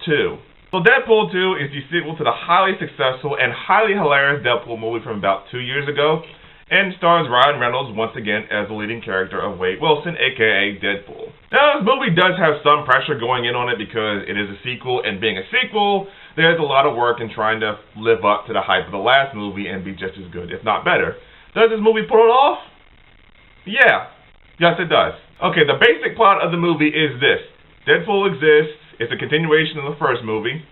2. So Deadpool 2 is the sequel to the highly successful and highly hilarious Deadpool movie from about 2 years ago, and stars Ryan Reynolds once again as the leading character of Wade Wilson, aka Deadpool. Now, this movie does have some pressure going in on it because it is a sequel, and being a sequel, there's a lot of work in trying to live up to the hype of the last movie and be just as good, if not better. Does this movie pull it off? Yeah. Yes, it does. Okay, the basic plot of the movie is this. Deadpool exists. It's a continuation of the first movie.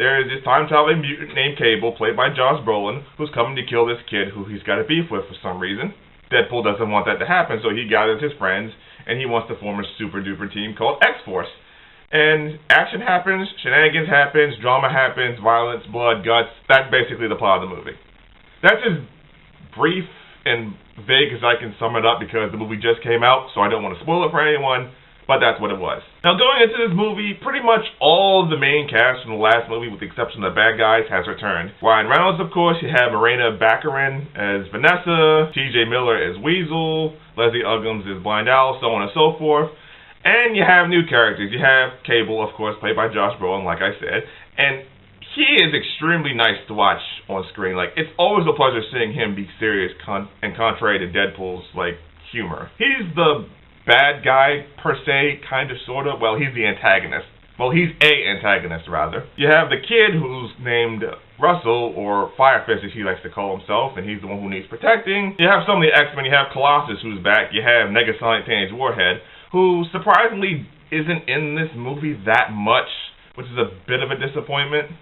There is this time-traveling mutant named Cable, played by Josh Brolin, who's coming to kill this kid who he's got a beef with for some reason. Deadpool doesn't want that to happen, so he gathers his friends, and he wants to form a super-duper team called X-Force. And action happens, shenanigans happens, drama happens, violence, blood, guts. That's basically the plot of the movie. That's as brief and vague as I can sum it up because the movie just came out, so I don't want to spoil it for anyone. But that's what it was. Now, going into this movie, pretty much all of the main cast from the last movie, with the exception of the bad guys, has returned. Ryan Reynolds, of course. You have Morena Baccarin as Vanessa, T.J. Miller as Weasel, Leslie Uggams as Blind Owl, so on and so forth. And you have new characters. You have Cable, of course, played by Josh Brolin, like I said. And he is extremely nice to watch on screen. Like, it's always a pleasure seeing him be serious and contrary to Deadpool's, like, humor. He's the bad guy, per se, kind of, sort of. Well, he's the antagonist. Well, he's a antagonist, rather. You have the kid who's named Russell, or Firefist as he likes to call himself, and he's the one who needs protecting. You have some of the X-Men. You have Colossus, who's back. You have Negasonic Teenage Warhead, who surprisingly isn't in this movie that much, which is a bit of a disappointment.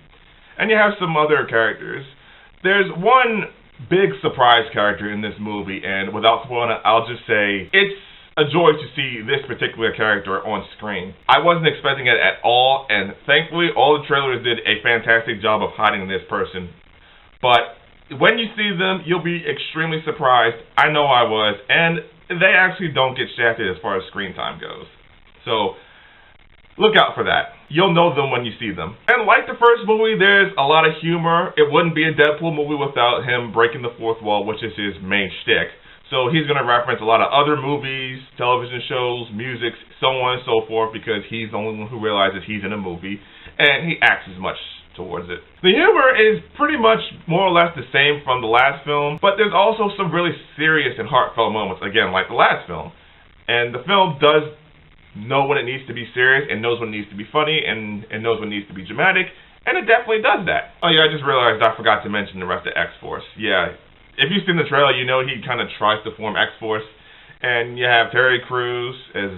And you have some other characters. There's one big surprise character in this movie, and without spoiling it, I'll just say it's a joy to see this particular character on screen. I wasn't expecting it at all, and thankfully all the trailers did a fantastic job of hiding this person. But when you see them, you'll be extremely surprised. I know I was, and they actually don't get shafted as far as screen time goes. So look out for that. You'll know them when you see them. And like the first movie, there's a lot of humor. It wouldn't be a Deadpool movie without him breaking the fourth wall, which is his main shtick. So he's going to reference a lot of other movies, television shows, music, so on and so forth, because he's the only one who realizes he's in a movie, and he acts as much towards it. The humor is pretty much more or less the same from the last film, but there's also some really serious and heartfelt moments, again, like the last film. And the film does know when it needs to be serious, and knows when it needs to be funny, and knows when it needs to be dramatic, and it definitely does that. Oh yeah, I just realized I forgot to mention the rest of X-Force. Yeah. If you've seen the trailer, you know he kind of tries to form X-Force. And you have Terry Crews as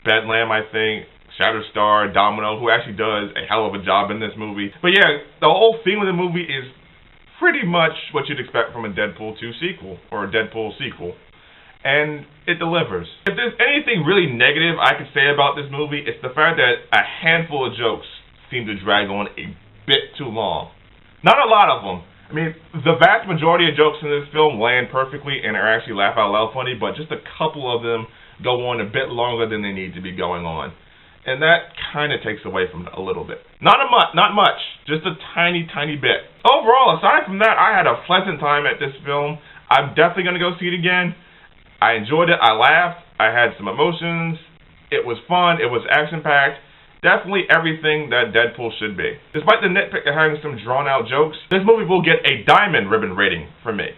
Bedlam, I think, Shatterstar, Domino, who actually does a hell of a job in this movie. But yeah, the whole theme of the movie is pretty much what you'd expect from a Deadpool 2 sequel, or a Deadpool sequel. And it delivers. If there's anything really negative I could say about this movie, it's the fact that a handful of jokes seem to drag on a bit too long. Not a lot of them. I mean, the vast majority of jokes in this film land perfectly and are actually laugh-out-loud funny, but just a couple of them go on a bit longer than they need to be going on. And that kind of takes away from it a little bit. Not much, just a tiny, tiny bit. Overall, aside from that, I had a pleasant time at this film. I'm definitely going to go see it again. I enjoyed it. I laughed. I had some emotions. It was fun. It was action-packed. Definitely everything that Deadpool should be. Despite the nitpick of having some drawn-out jokes, this movie will get a diamond ribbon rating from me.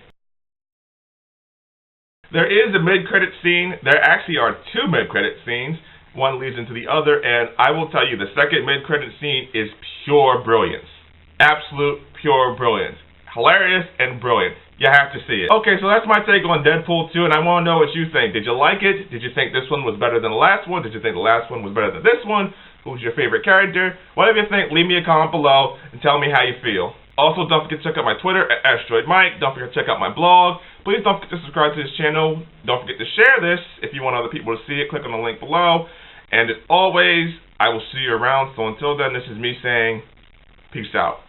There is a mid-credit scene. There actually are two mid-credit scenes. One leads into the other, and I will tell you, the second mid-credit scene is pure brilliance. Absolute pure brilliance. Hilarious and brilliant. You have to see it. Okay, so that's my take on Deadpool 2, and I want to know what you think. Did you like it? Did you think this one was better than the last one? Did you think the last one was better than this one? Who's your favorite character? Whatever you think, leave me a comment below and tell me how you feel. Also, don't forget to check out my Twitter at AsteroidMike. Don't forget to check out my blog. Please don't forget to subscribe to this channel. Don't forget to share this. If you want other people to see it, click on the link below. And as always, I will see you around. So until then, this is me saying, peace out.